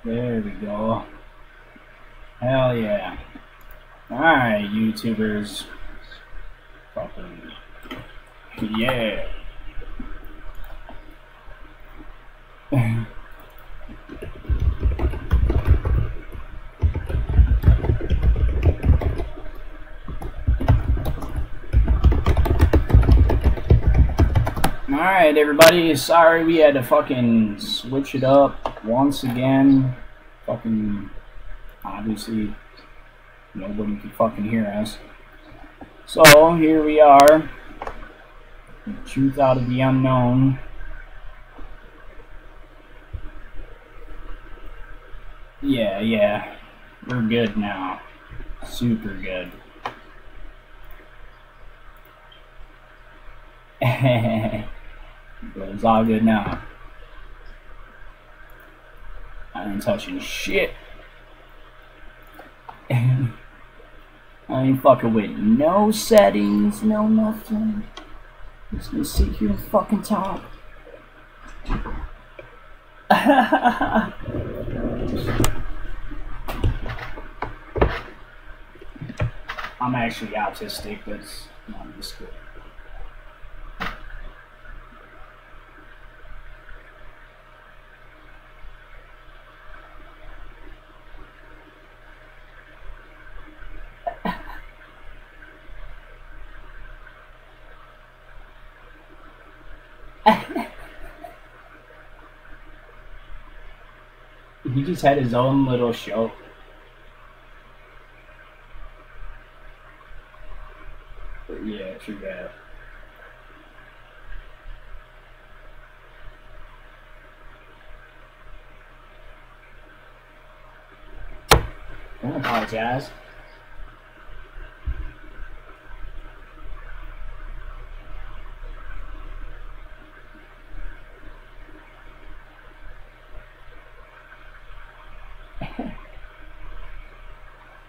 There we go. Hell yeah. Alright, YouTubers. Fucking. Yeah. Alright, everybody. Sorry we had to fucking switch it up once again. Fucking. Obviously, nobody can fucking hear us. So, here we are. Truth out of the unknown. Yeah. We're good now. Super good. But it's all good now. I ain't touching shit. I ain't fucking with no settings, no nothing. Just gonna sit here and fucking talk. I'm actually autistic, but I'm just good. He just had his own little show. But yeah, true that. Don't apologize.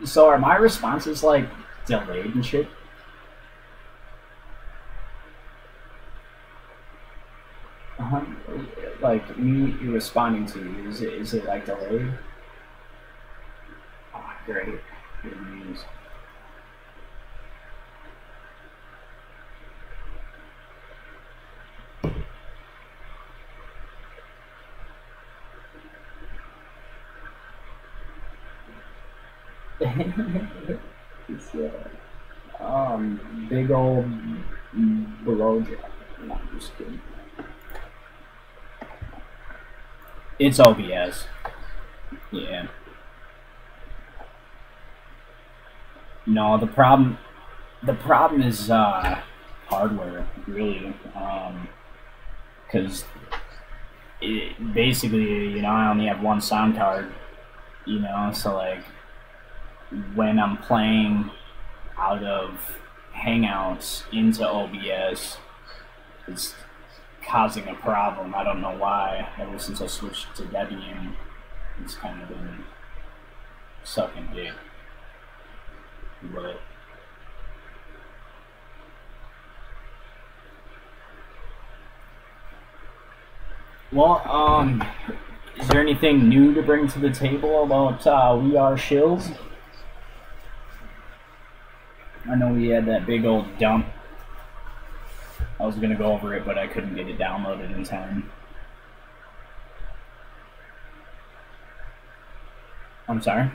So are my responses like delayed and shit? Like me responding to you, is it like delayed? Oh, great. Good news. It's big old blowjob. No, I'm just kidding. It's OBS. Yeah. No, the problem is hardware, really. Because basically, you know, I only have one sound card. You know, so like when I'm playing out of Hangouts into OBS, it's causing a problem. I don't know why. Ever since I switched to Debian, it's kind of been sucking dick. But well, is there anything new to bring to the table about We Are Shills? I know we had that big old dump. I was gonna go over it, but I couldn't get it downloaded in time. I'm sorry?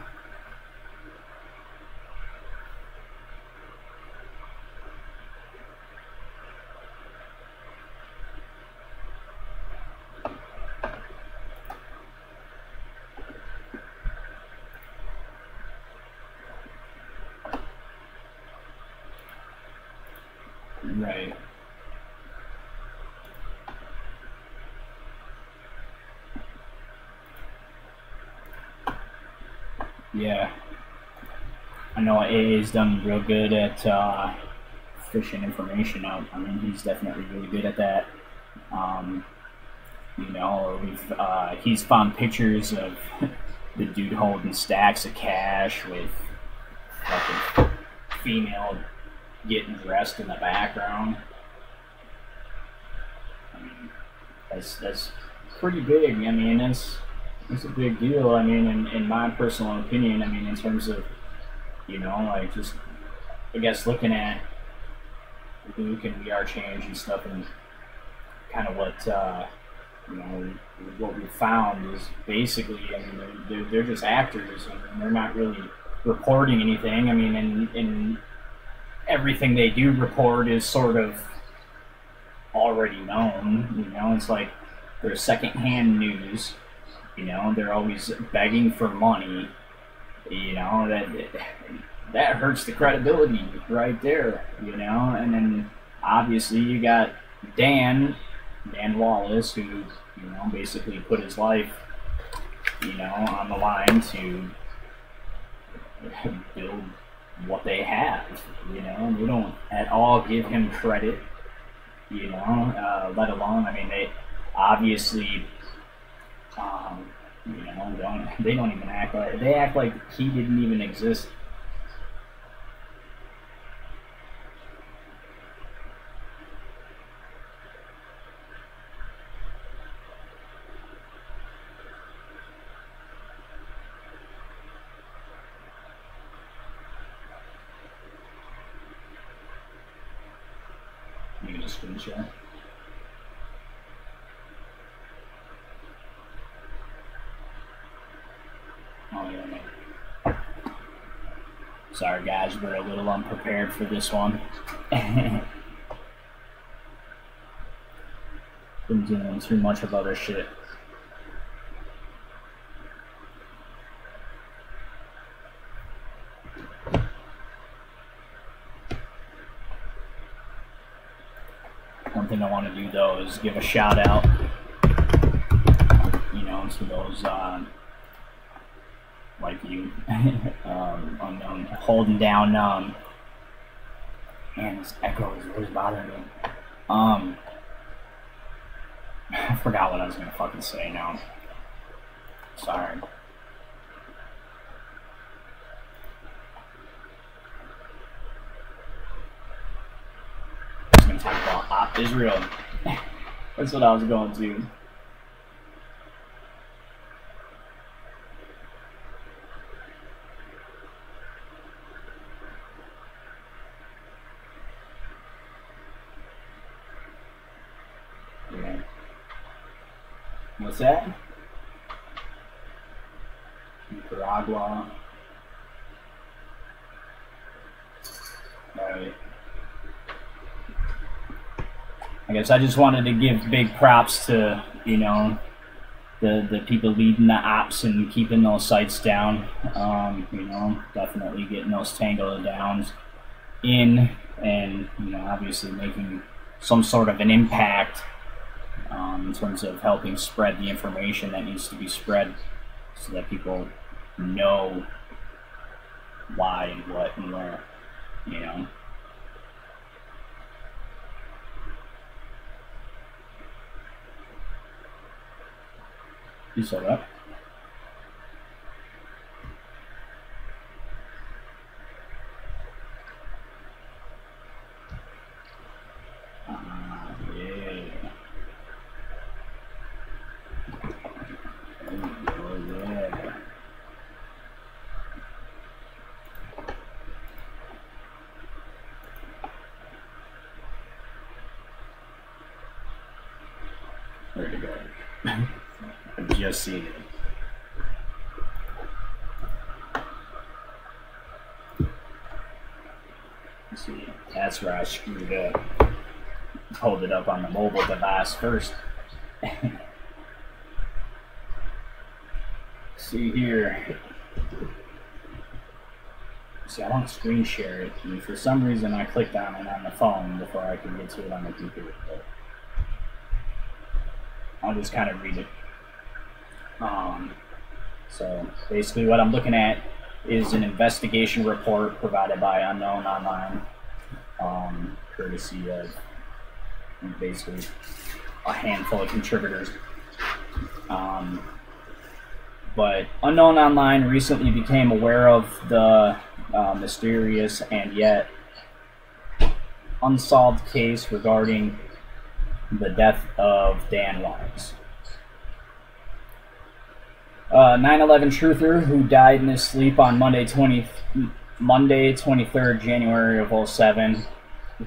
Right. Yeah. I know AA's done real good at fishing information out. I mean, he's definitely really good at that. You know, he's found pictures of the dude holding stacks of cash with fucking female getting dressed in the background. I mean, that's pretty big. I mean, It's a big deal. I mean, in my personal opinion, I mean, in terms of, you know, like just, I guess, looking at Luke and We Are Change and stuff, and kind of what, you know, what we found is basically, I mean, they're just actors, and they're not really reporting anything. I mean, and everything they do report is sort of already known. You know, it's like they're secondhand news. You know, they're always begging for money. You know, that hurts the credibility right there. You know, and then obviously you got Dan Wallace, who, you know, basically put his life, you know, on the line to build what they have. You know, and they don't at all give him credit. You know, let alone, I mean, they obviously, you know, they don't even act like, they act like he didn't even exist. You can just screen share. Oh, yeah, no. Sorry, guys, we're a little unprepared for this one. Been doing too much of other shit. One thing I want to do, though, is give a shout out, you know, to those like you, unknown, holding down, man, this echo is really bothering me. I forgot what I was gonna fucking say now. Sorry. I was gonna talk about Op Israel. That's what I was going to. Yeah. What's that? Nicaragua. Right. I guess I just wanted to give big props to, you know, the people leading the ops and keeping those sites down. You know, definitely getting those tango downs in, and, you know, obviously making some sort of an impact in terms of helping spread the information that needs to be spread, so that people know why and what and where, you know. You saw that? Where'd it go? I've just seen it. Let's see, that's where I screwed up. Hold it up on the mobile device first. See here. See, I want to screen share it, and for some reason I clicked on it on the phone before I could get to it on the computer. But I'll just kind of read it. So basically what I'm looking at is an investigation report provided by Unknown Online, courtesy of basically a handful of contributors. But Unknown Online recently became aware of the mysterious and yet unsolved case regarding the death of Dan Wallace. 9/11 truther who died in his sleep on Monday 23rd January of '07.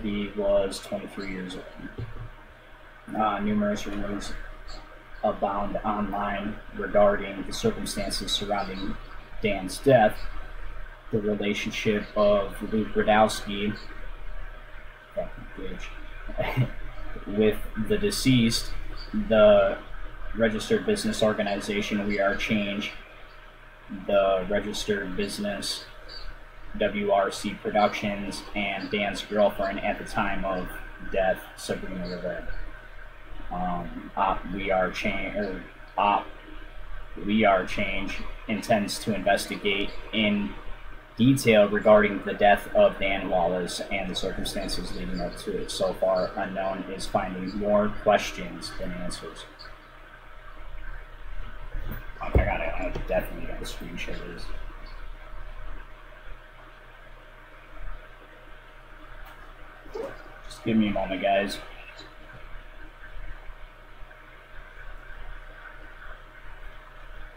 He was 23 years old. Numerous rumors abound online regarding the circumstances surrounding Dan's death. The relationship of Luke Radowski with the deceased, the registered business organization We Are Change, the registered business WRC Productions, and Dan's girlfriend at the time of death, Sabrina Rivera. We Are Change intends to investigate in detail regarding the death of Dan Wallace and the circumstances leading up to it. So far, unknown is finding more questions than answers. I definitely got to screenshot this. Just give me a moment, guys.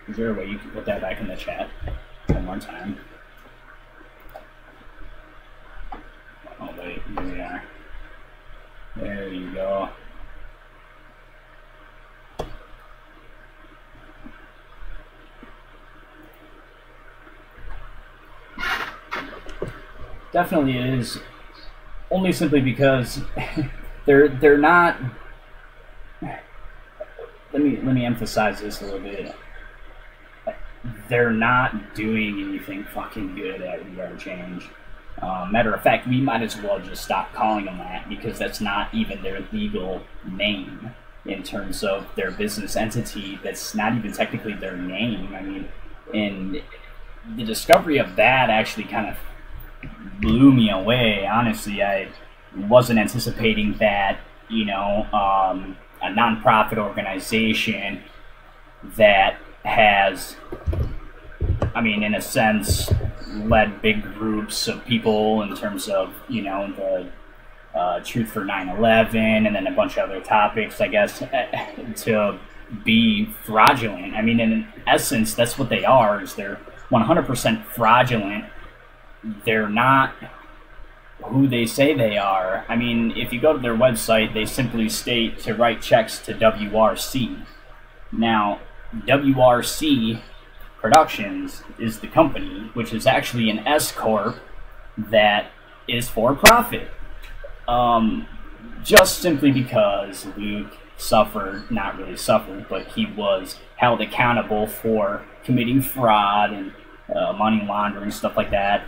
Is there a way you can put that back in the chat one more time? Oh wait, here we are. There you go. Definitely is, only simply because they're not. Let me emphasize this a little bit. They're not doing anything fucking good at We Are Change. Matter of fact, we might as well just stop calling them that, because that's not even their legal name in terms of their business entity. That's not even technically their name. I mean, and the discovery of that actually kind of blew me away. Honestly, I wasn't anticipating that, you know, a nonprofit organization that has, I mean, in a sense, led big groups of people in terms of, you know, the Truth for 9/11 and then a bunch of other topics, I guess, to be fraudulent. I mean, in essence, that's what they are, is they're 100% fraudulent. They're not who they say they are. I mean, if you go to their website, they simply state to write checks to WRC. Now, WRC Productions is the company, which is actually an S corp that is for profit. Just simply because Luke suffered, not really suffered, but he was held accountable for committing fraud and money laundering, stuff like that,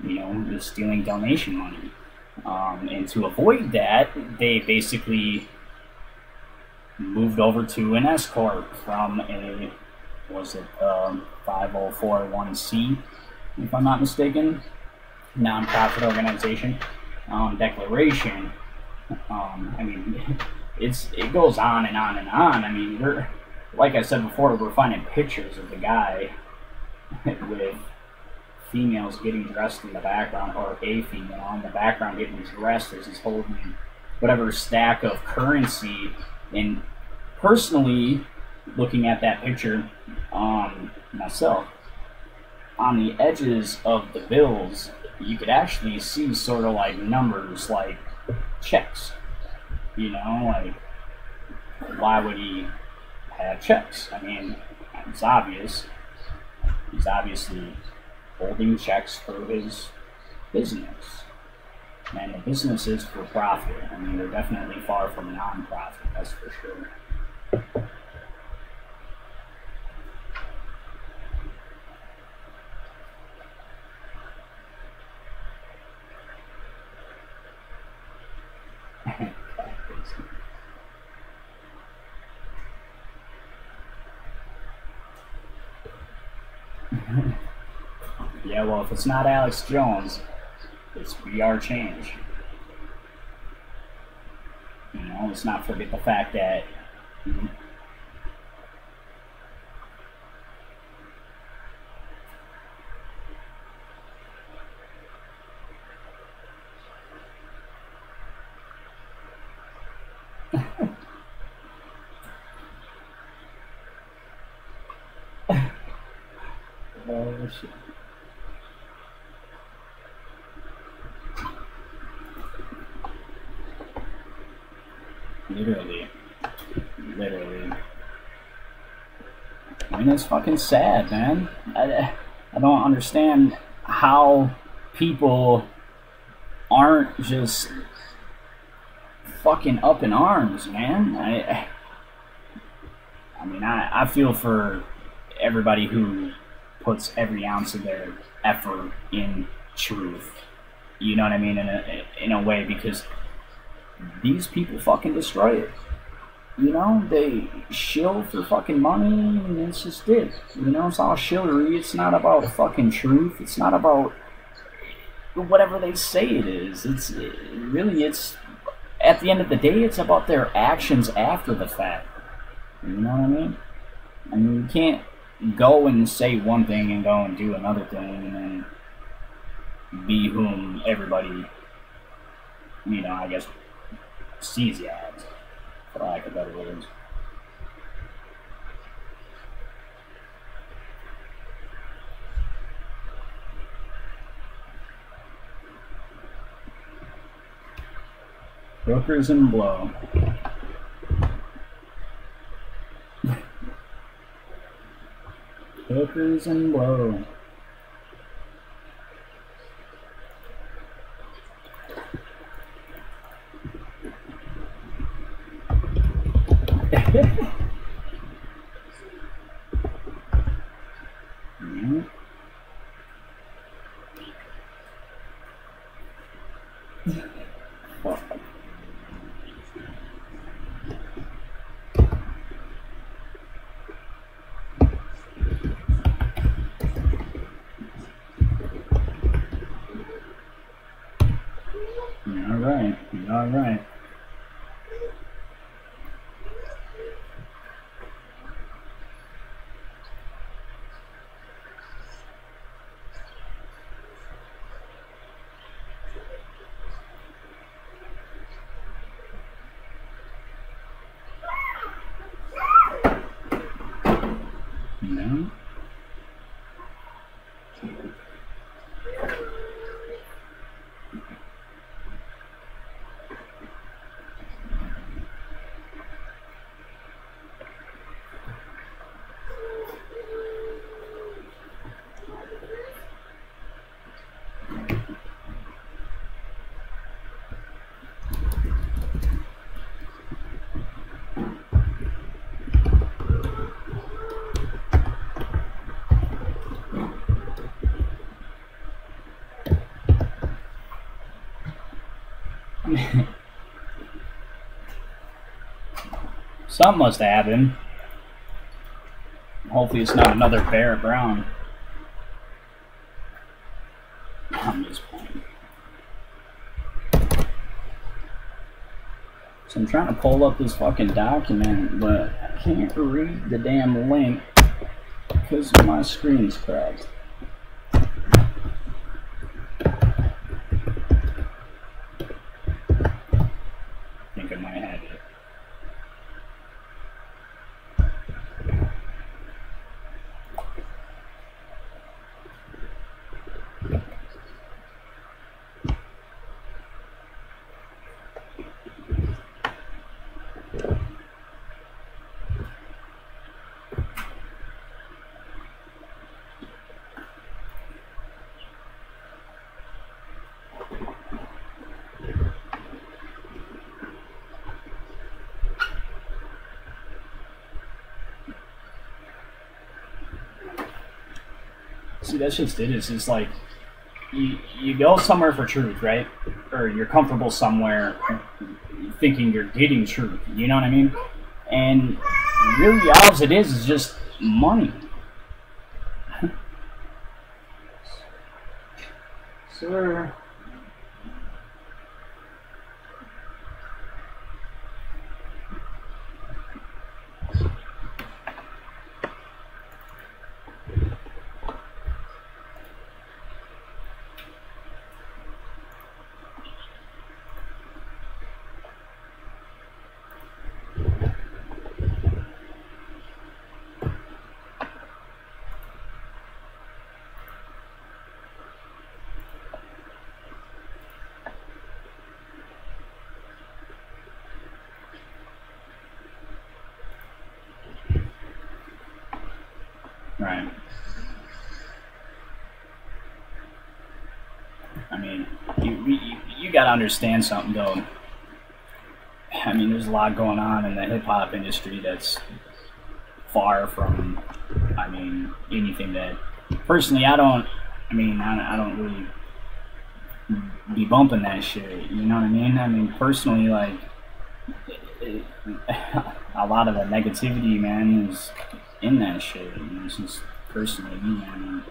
you know, stealing donation money. And to avoid that, they basically moved over to an S corp from a, was it 5041C, if I'm not mistaken, nonprofit organization declaration. I mean, it goes on and on and on. I mean, we're, like I said before, we're finding pictures of the guy with females getting dressed in the background, or a female in the background getting dressed as he's holding whatever stack of currency. And personally, looking at that picture myself, on the edges of the bills, you could actually see sort of like numbers, like checks. You know, like, why would he have checks? I mean, it's obvious. He's obviously holding checks for his business. And the business is for profit. I mean, they're definitely far from non-profit, that's for sure. Yeah, well, if it's not Alex Jones, it's We Are Change. You know, let's not forget the fact that shit. Literally. I mean, it's fucking sad, man. I don't understand how people aren't just fucking up in arms, man. I mean, I feel for everybody who puts every ounce of their effort in truth. You know what I mean? In a way, because these people fucking destroy it. You know, they shill for fucking money, and it's just it. You know, it's all shillery. It's not about fucking truth. It's not about whatever they say it is. It's at the end of the day, it's about their actions after the fact. You know what I mean? I mean, you can't go and say one thing and go and do another thing and then be whom everybody, you know, I guess, sees you as, for lack of better words. Hookers and blow. Hookers and blow. All right. No. Something must have happened. Hopefully it's not another Barrett Brown. I'm just playing. So I'm trying to pull up this fucking document, but I can't read the damn link because my screen's cracked. See, that's just it. It's just like you go somewhere for truth, right? Or you're comfortable somewhere thinking you're getting truth. You know what I mean? And really, all it is just money. Sir. Right. I mean, you gotta understand something, though. I mean, there's a lot going on in the hip hop industry that's far from, I mean, anything that personally I don't. I mean, I don't really be bumping that shit. You know what I mean? I mean, personally, like, it, a lot of the negativity, man, is in that shit. I mean, it's just personally me. I mean,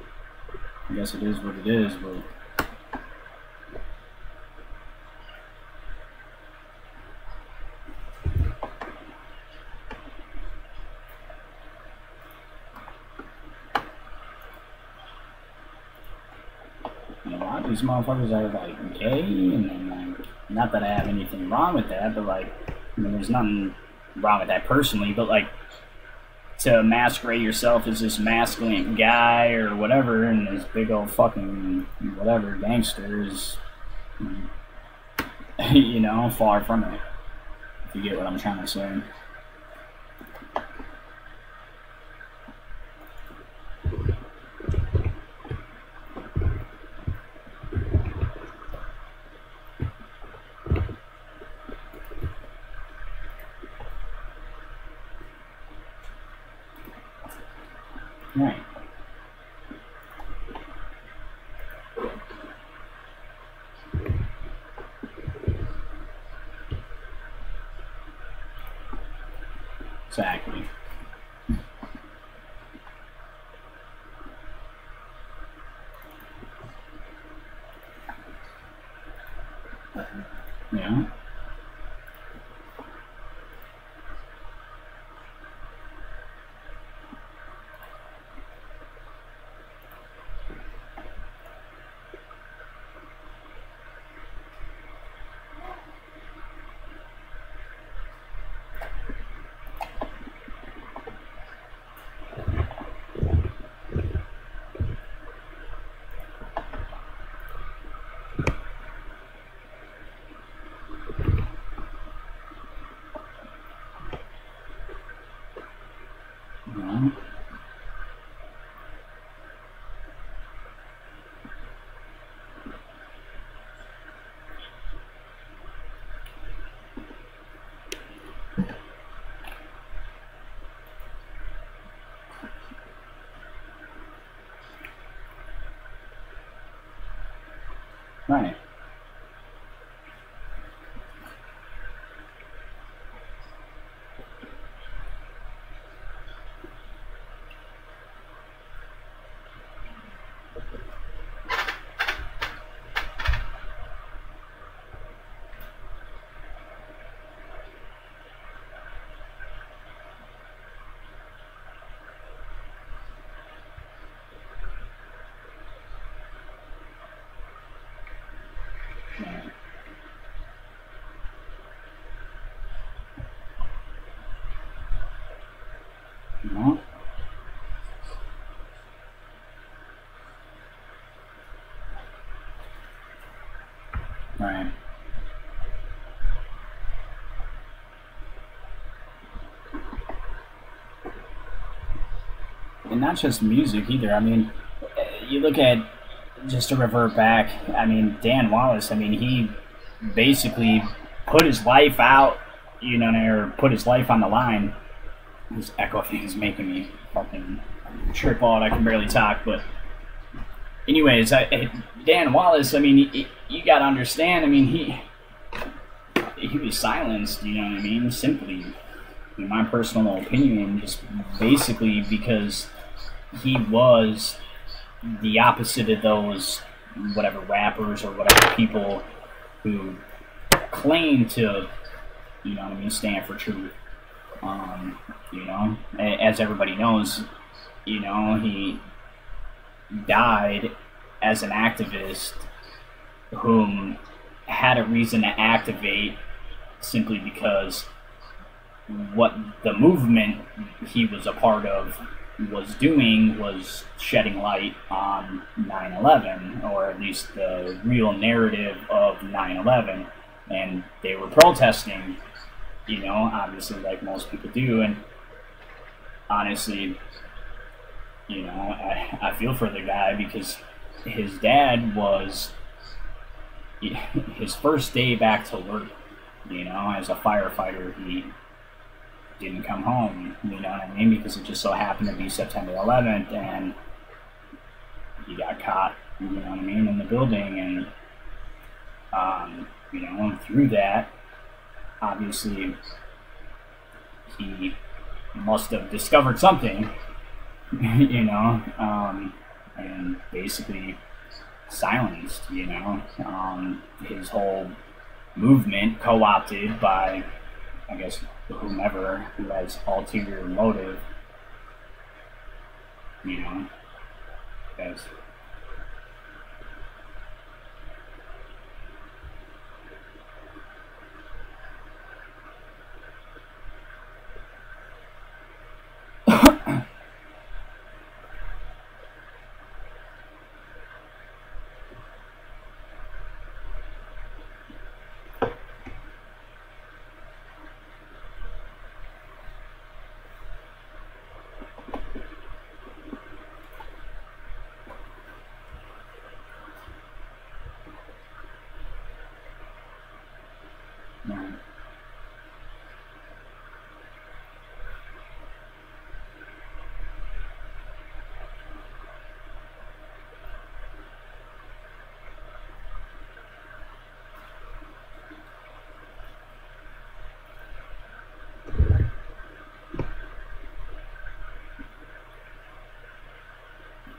I guess it is what it is, but. A lot of these motherfuckers are like gay, and then like, not that I have anything wrong with that, but like, I mean, there's nothing wrong with that personally, but like, to masquerade yourself as this masculine guy or whatever, and this big old fucking whatever gangster is, you know, far from it. If you get what I'm trying to say. Right. Exactly. Yeah. Yeah. Right. Right. Yeah. Right. And not just music either. I mean, you look at, just to revert back, I mean, Dan Wallace, I mean, he basically put his life out, you know, or put his life on the line. This echo thing is making me fucking trip out. I can barely talk, but anyways, Dan Wallace, I mean, you gotta understand, I mean, he was silenced, you know what I mean, simply, in my personal opinion, just basically because he was the opposite of those whatever rappers or whatever people who claim to, you know what I mean, stand for truth. You know, as everybody knows, you know, he died as an activist whom had a reason to activate simply because what the movement he was a part of was doing was shedding light on 9/11, or at least the real narrative of 9/11, and they were protesting, you know, obviously like most people do, and honestly, you know, I feel for the guy because his dad was his first day back to work, you know, as a firefighter. He didn't come home, you know what I mean, because it just so happened to be September 11th, and he got caught, you know what I mean, in the building. And you know, through that, obviously he must have discovered something, you know, and basically silenced, you know, his whole movement co-opted by, I guess, whomever who has ulterior motive, you know, as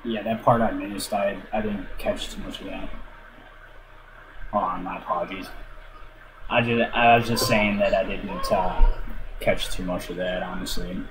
yeah, that part I missed. I didn't catch too much of that. Hold on, my apologies. I was just saying that I didn't catch too much of that, honestly.